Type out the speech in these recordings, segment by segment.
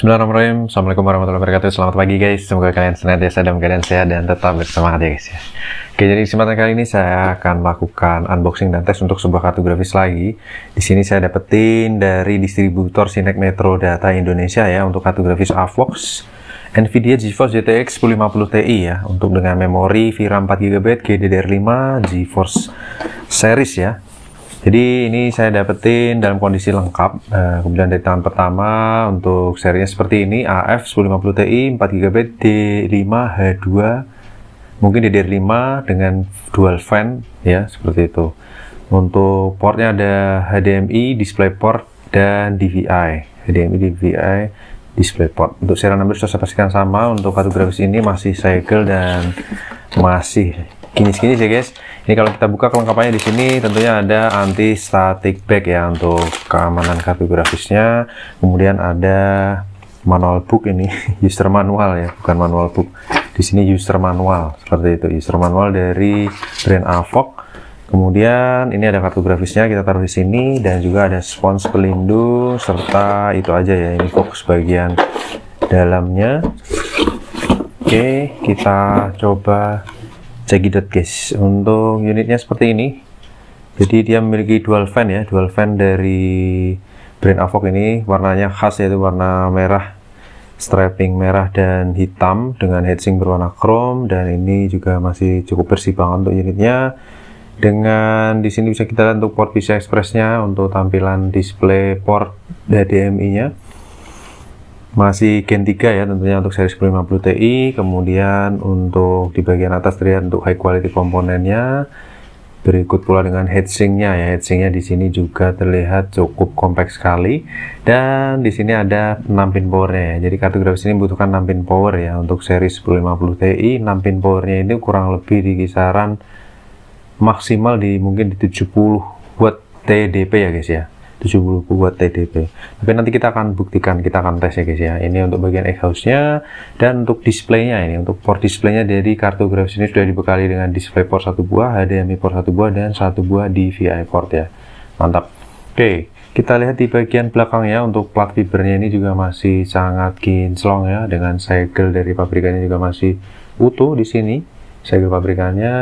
Bismillahirrahmanirrahim. Assalamualaikum warahmatullahi wabarakatuh. Selamat pagi guys. Semoga kalian senantiasa dalam keadaan sehat dan tetap bersemangat ya guys ya. Oke, jadi kesempatan kali ini saya akan melakukan unboxing dan tes untuk sebuah kartu grafis lagi. Di sini saya dapetin dari distributor Sinek Metro Data Indonesia ya untuk kartu grafis AVOX Nvidia GeForce GTX 1050 Ti ya, untuk dengan memori VRAM 4GB GDDR5 GeForce series ya. Jadi ini saya dapetin dalam kondisi lengkap. Kemudian dari tangan pertama untuk serinya seperti ini, AF 1050 Ti 4GB D5H2, mungkin DDR5 dengan dual fan ya, seperti itu. Untuk portnya ada HDMI, DisplayPort, dan DVI. HDMI, DVI, DisplayPort. Untuk serial number sudah saya pastikan sama. Untuk kartu grafis ini masih segel dan masih kinis-kinis ya guys. Ini kalau kita buka kelengkapannya di sini tentunya ada anti static back ya untuk keamanan kartu grafisnya. Kemudian ada manual book, ini user manual ya, bukan manual book. Di sini user manual seperti itu, user manual dari brand AVOX. Kemudian ini ada kartu grafisnya, kita taruh di sini, dan juga ada spons pelindung serta itu aja ya. Ini fokus bagian dalamnya. Oke, kita coba cekidot guys. Untuk unitnya seperti ini, jadi dia memiliki dual fan ya, dual fan dari brand AVOX ini. Warnanya khas yaitu warna merah, striping merah dan hitam dengan heatsink berwarna chrome, dan ini juga masih cukup bersih banget untuk unitnya. Dengan di sini bisa kita lihat untuk port PCI Express-nya, untuk tampilan display port HDMI-nya masih Gen 3 ya, tentunya untuk seri 1050 Ti. Kemudian untuk di bagian atas terlihat untuk high quality komponennya. Berikut pula dengan heatsinknya ya, heatsinknya di sini juga terlihat cukup kompak sekali. Dan di sini ada 6 pin powernya ya. Jadi kartu grafis ini membutuhkan 6 pin power ya. Untuk seri 1050 Ti 6 pin powernya ini kurang lebih di kisaran maksimal di mungkin di 70 watt TDP ya guys ya. 70 watt TDP. Tapi nanti kita akan buktikan, kita akan tes ya guys ya. Ini untuk bagian exhaust-nya, dan untuk displaynya ini, untuk port displaynya dari kartu grafis ini sudah dibekali dengan display port 1 buah, HDMI port 1 buah, dan 1 buah DVI port ya. Mantap. Oke, kita lihat di bagian belakangnya. Untuk plat fibernya ini juga masih sangat kinclong ya, dengan segel dari pabrikannya juga masih utuh di sini, segel pabrikannya.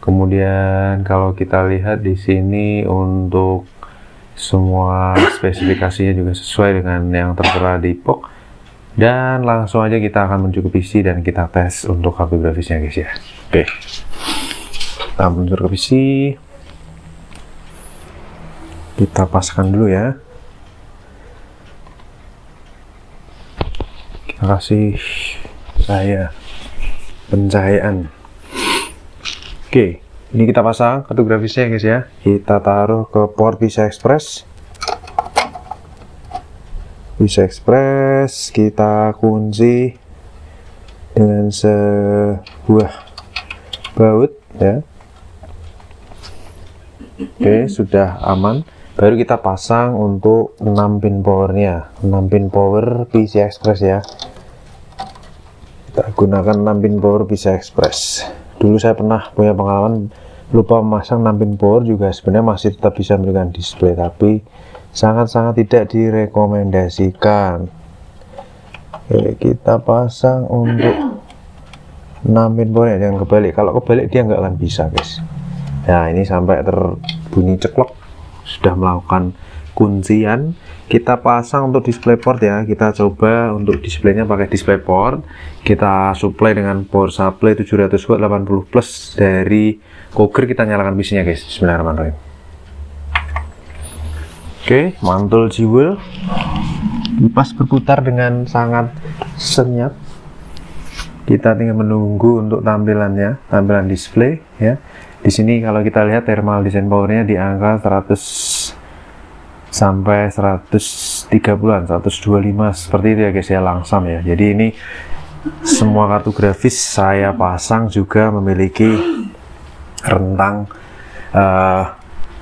Kemudian kalau kita lihat di sini untuk semua spesifikasinya juga sesuai dengan yang tertera di box. Dan langsung aja kita akan menuju ke PC dan kita tes untuk kartu grafisnya guys ya. Oke, kita meluncur ke PC, kita paskan dulu ya. Kita kasih cahaya pencahayaan. Oke, ini kita pasang kartu grafisnya guys ya. Kita taruh ke port PCI Express. PCI Express kita kunci dengan sebuah baut ya. Oke, sudah aman. Baru kita pasang untuk 6 pin powernya. 6 pin power PCI Express ya. Kita gunakan 6 pin power PCI Express. Dulu saya pernah punya pengalaman lupa memasang 6 pin power, juga sebenarnya masih tetap bisa memberikan display, tapi sangat-sangat tidak direkomendasikan. Oke, kita pasang untuk 6 pin power, jangan kebalik. Kalau kebalik dia nggak akan bisa guys. Nah, ini sampai terbunyi ceklok, sudah melakukan kuncian. Kita pasang untuk display port ya. Kita coba untuk displaynya pakai display port. Kita supply dengan power supply 700 watt 80 plus dari Coger. Kita nyalakan PC-nya guys. Bismillahirrahmanirrahim. Oke, mantul jewel. Kipas berputar dengan sangat senyap. Kita tinggal menunggu untuk tampilannya, tampilan display ya. Di sini kalau kita lihat thermal design powernya di angka 100 sampai 130-an, 125 seperti itu ya guys ya, langsam ya. Jadi ini semua kartu grafis saya pasang juga memiliki rentang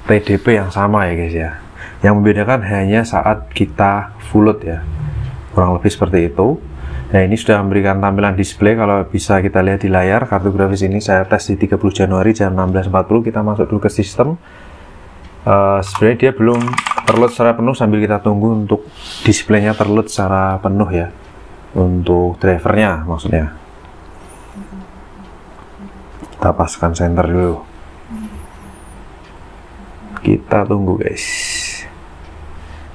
TDP yang sama ya guys ya. Yang membedakan hanya saat kita full load ya, kurang lebih seperti itu. Nah, ini sudah memberikan tampilan display. Kalau bisa kita lihat di layar, kartu grafis ini saya tes di 30 Januari jam 16.40. Kita masuk dulu ke sistem. Sebenarnya dia belum terload secara penuh sambil kita tunggu untuk displaynya terload secara penuh ya, untuk drivernya maksudnya. Kita paskan center dulu, kita tunggu guys.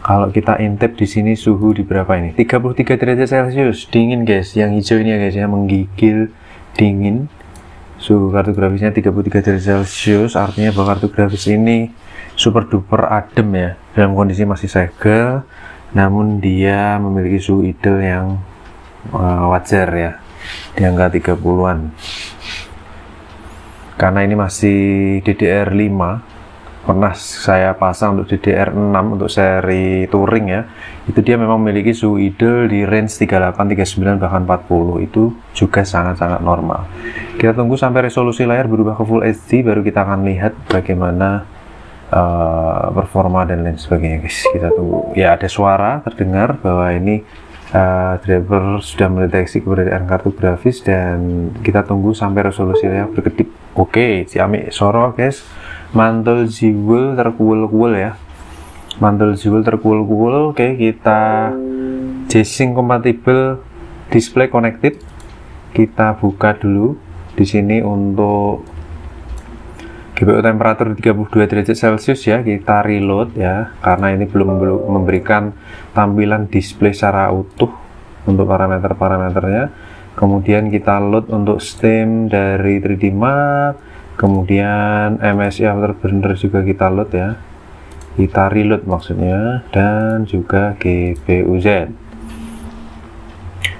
Kalau kita intip di sini suhu di berapa ini? 33 derajat Celcius, dingin guys. Yang hijau ini ya guys ya, menggigil dingin. Suhu kartu grafisnya 33 derajat Celcius, artinya bahwa kartu grafis ini super duper adem ya, dalam kondisi masih segel, namun dia memiliki suhu ideal yang wajar ya, di angka 30-an. Karena ini masih DDR5, pernah saya pasang untuk DDR6 untuk seri touring ya, itu dia memang memiliki suhu ideal di range 38, 39 bahkan 40, itu juga sangat-sangat normal. Kita tunggu sampai resolusi layar berubah ke Full HD, baru kita akan lihat bagaimana performa dan lain sebagainya guys. Kita tunggu ya, ada suara terdengar bahwa ini driver sudah mendeteksi keberadaan kartu grafis, dan kita tunggu sampai resolusi layar berkedip. Oke, Xiaomi Soro guys, mantul jewel terkuul-kuul ya, mantul jewel terkuul-kuul. Oke, kita G-Sync compatible display connected. Kita buka dulu di sini untuk GPU temperatur 32 derajat Celcius ya. Kita reload ya, karena ini belum memberikan tampilan display secara utuh untuk parameter-parameternya. Kemudian kita load untuk Steam dari 3D Mark, kemudian MSI Afterburner juga kita load ya, kita reload maksudnya, dan juga GPU-Z.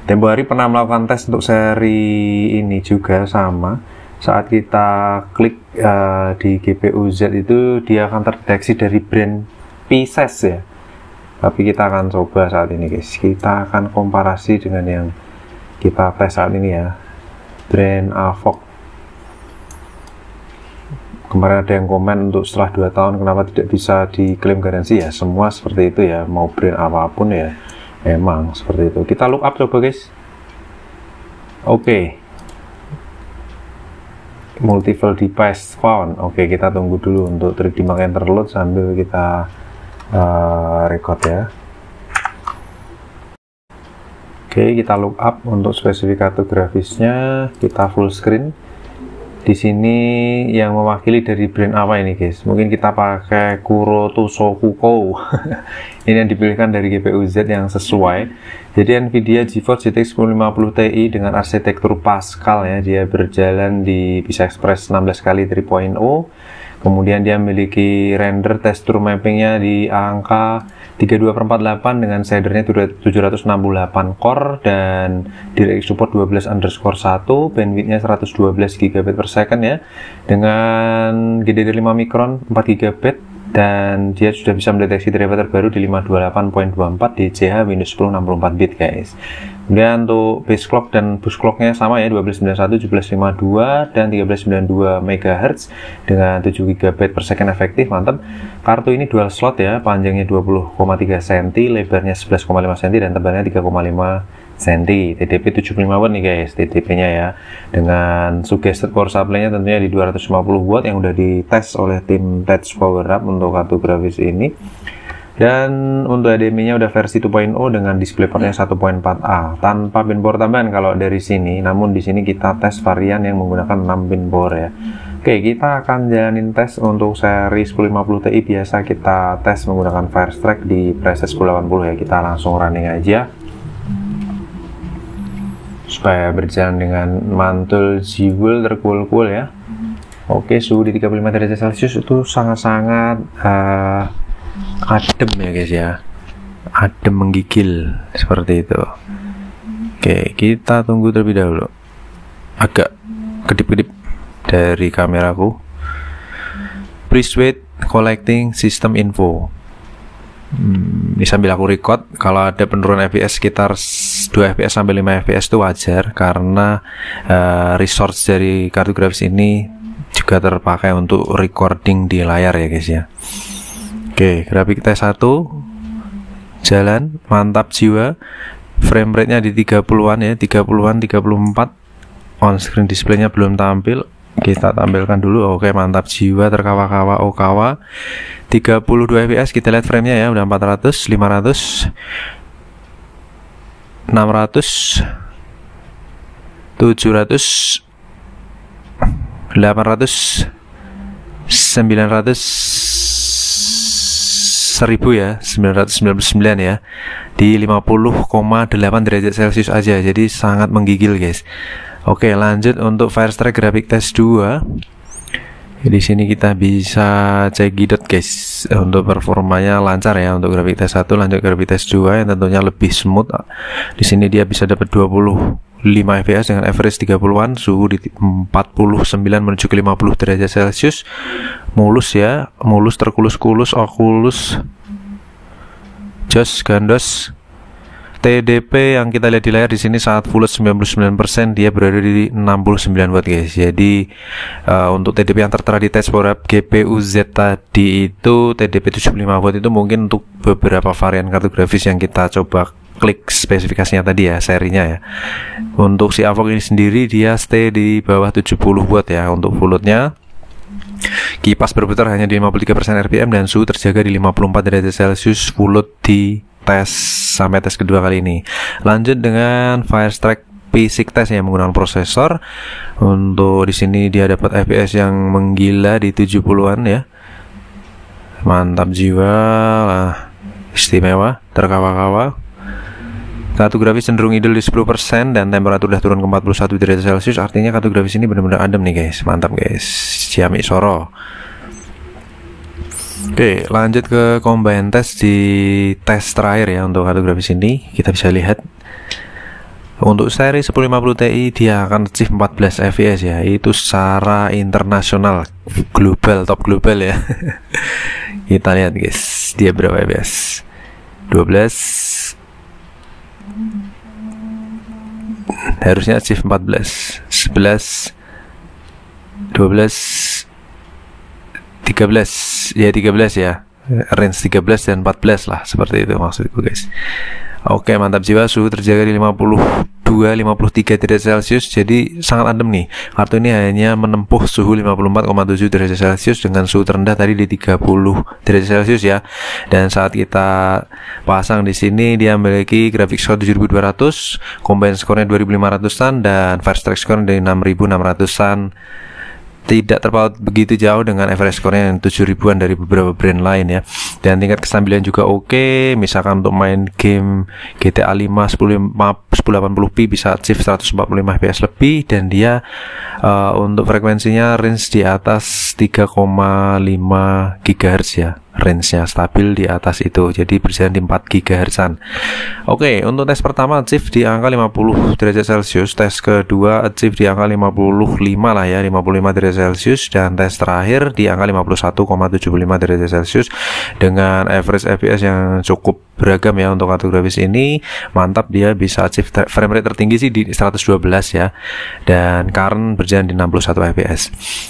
Tempo hari pernah melakukan tes untuk seri ini juga sama. Saat kita klik di GPU-Z itu dia akan terdeteksi dari brand Pisces ya. Tapi kita akan coba saat ini guys, kita akan komparasi dengan yang kita tes saat ini ya, brand Avoc. Kemarin ada yang komen untuk setelah 2 tahun kenapa tidak bisa diklaim garansi ya, semua seperti itu ya, mau brand apapun ya emang seperti itu. Kita look up coba guys. Oke. Multiple device found. Oke, kita tunggu dulu untuk 3D Mark yang terload sambil kita record ya. Oke, kita look up untuk spesifikasi grafisnya, kita full screen. Di sini yang mewakili dari brand apa ini guys? Mungkin kita pakai Kuro Tosokuko. Ini yang dipilihkan dari GPU-Z yang sesuai. Jadi Nvidia GeForce GTX 1050 Ti dengan arsitektur Pascal ya, dia berjalan di PCI Express 16 kali 3.0. Kemudian dia memiliki render texture mappingnya di angka 32/48 dengan shadernya 768 core, dan DirectX support 12_1, bandwidthnya 112 GB per second ya, dengan GDDR5 Micron 4 GB, dan dia sudah bisa mendeteksi driver terbaru di 528.24 DCH Windows 10 64 bit guys. Kemudian untuk base clock dan boost clocknya sama ya, 1291, 1752 dan 1392 MHz dengan 7 GB per second efektif, mantap. Kartu ini dual slot ya, panjangnya 20,3 cm, lebarnya 11,5 cm dan tebalnya 3,5 cm. TDP 75 watt nih guys, TDP-nya ya, dengan suggested power supply-nya tentunya di 250 watt yang udah dites oleh tim Touch Power Up untuk kartu grafis ini. Dan untuk HDMI-nya udah versi 2.0 dengan display portnya 1.4A tanpa pin power tambahan kalau dari sini. Namun di sini kita tes varian yang menggunakan 6 pin power ya. Oke, kita akan jalanin tes untuk seri 1050 Ti. Biasa kita tes menggunakan Firestrike di preset 1080 ya. Kita langsung running aja supaya berjalan dengan mantul jewel terkuul-kuul ya. Oke, suhu di 35 derajat Celcius itu sangat-sangat adem ya guys ya, adem menggigil seperti itu. Oke, kita tunggu terlebih dahulu, agak kedip-kedip dari kameraku. Please wait collecting system info. Ini sambil aku record. Kalau ada penurunan FPS sekitar 2 fps sampai 5 fps itu wajar, karena resource dari kartu grafis ini juga terpakai untuk recording di layar ya guys ya. Oke, grafik T1 jalan mantap jiwa. Frame rate nya di 30-an ya, 30-an, 34. On screen display-nya belum tampil. kita tampilkan dulu. Oke, mantap jiwa, terkawa-kawa Okawa 32 fps. Kita lihat framenya ya, udah 400, 500, 600, 700, 800, 900, 1000 ya, 999 ya, di 50,8 derajat Celcius aja, jadi sangat menggigil guys. Oke, lanjut untuk Firestrike Graphic Test 2. Di sini kita bisa cek gidot guys, untuk performanya lancar ya untuk Graphic Test 1. Lanjut Graphic Test 2 yang tentunya lebih smooth. Di sini dia bisa dapat 25 fps dengan average 30-an, suhu di 49 menuju ke 50 derajat Celcius. Mulus ya, mulus, terkulus-kulus, okulus, jos, gandos. TDP yang kita lihat di layar di sini saat full load 99%, dia berada di 69 watt guys. Jadi untuk TDP yang tertera di test power up GPU Z tadi itu TDP 75 watt, itu mungkin untuk beberapa varian kartu grafis yang kita coba klik spesifikasinya tadi ya, serinya ya. Untuk si Avoc ini sendiri dia stay di bawah 70 watt ya untuk full loadnya. Kipas berputar hanya di 53% RPM dan suhu terjaga di 54 derajat Celcius full load di tes sampai tes kedua kali ini. Lanjut dengan Firestrike P6 test yang menggunakan prosesor. Untuk di sini dia dapat FPS yang menggila di 70-an ya. Mantap jiwa lah, istimewa, terkawa-kawa. Kartu grafis cenderung idle di 10% dan temperatur udah turun ke 41 derajat Celcius. Artinya kartu grafis ini benar-benar adem nih guys. Mantap guys, Xiaomi Soro. Oke, lanjut ke combine test di tes terakhir ya untuk kartu grafis ini. Kita bisa lihat untuk seri 1050 Ti dia akan achieve 14 fps ya. Itu secara internasional, global, top global ya. Kita lihat guys, dia berapa fps? 12. Harusnya achieve 14, 11, 12, 13 ya, 13 ya, range 13 dan 14 lah, seperti itu maksudku guys. Oke, mantap jiwa, suhu terjaga di 52-53 derajat Celcius, jadi sangat adem nih. Kartu ini hanya menempuh suhu 54,7 derajat Celcius dengan suhu terendah tadi di 30 derajat Celcius ya. Dan saat kita pasang di sini dia memiliki graphics score 7200, combine score-nya 2500-an dan Firestrike score dari 6600-an. Tidak terpaut begitu jauh dengan average score-nya yang 7000-an dari beberapa brand lain ya. Dan tingkat kestabilan juga oke. Misalkan untuk main game GTA 5 1080p bisa achieve 145 fps lebih, dan dia untuk frekuensinya range di atas 3,5 GHz ya. Range-nya stabil di atas itu, jadi berjalan di 4 GHz-an. Oke, untuk tes pertama achieve di angka 50 derajat Celcius, tes kedua achieve di angka 55 lah ya, 55 derajat Celcius, dan tes terakhir di angka 51,75 derajat Celcius dengan average FPS yang cukup beragam ya untuk kartu grafis ini. Mantap, dia bisa achieve frame rate tertinggi sih di 112 ya, dan current berjalan di 61 fps.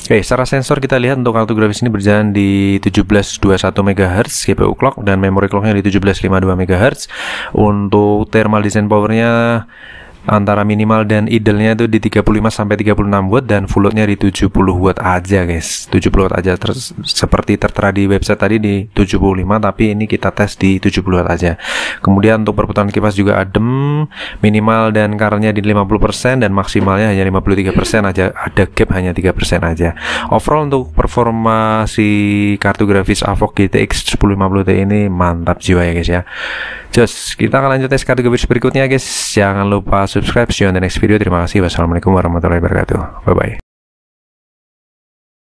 Oke, secara sensor kita lihat untuk kartu grafis ini berjalan di 1721 MHz GPU clock dan memory clocknya di 1752 MHz. Untuk thermal design powernya antara minimal dan idle-nya itu di 35 sampai 36 watt dan full load-nya di 70 watt aja guys. 70 watt aja, seperti tertera di website tadi di 75, tapi ini kita tes di 70 watt aja. Kemudian untuk perputaran kipas juga adem, minimal dan current-nya di 50% dan maksimalnya hanya 53% aja, ada gap hanya 3% aja. Overall untuk performa si kartu grafis Avoc GTX 1050 Ti ini mantap jiwa ya guys ya. Just, kita akan lanjut tes kartu grafis berikutnya guys. Jangan lupa subscribe, see you on the next video. Terima kasih. Wassalamualaikum warahmatullahi wabarakatuh. Bye bye.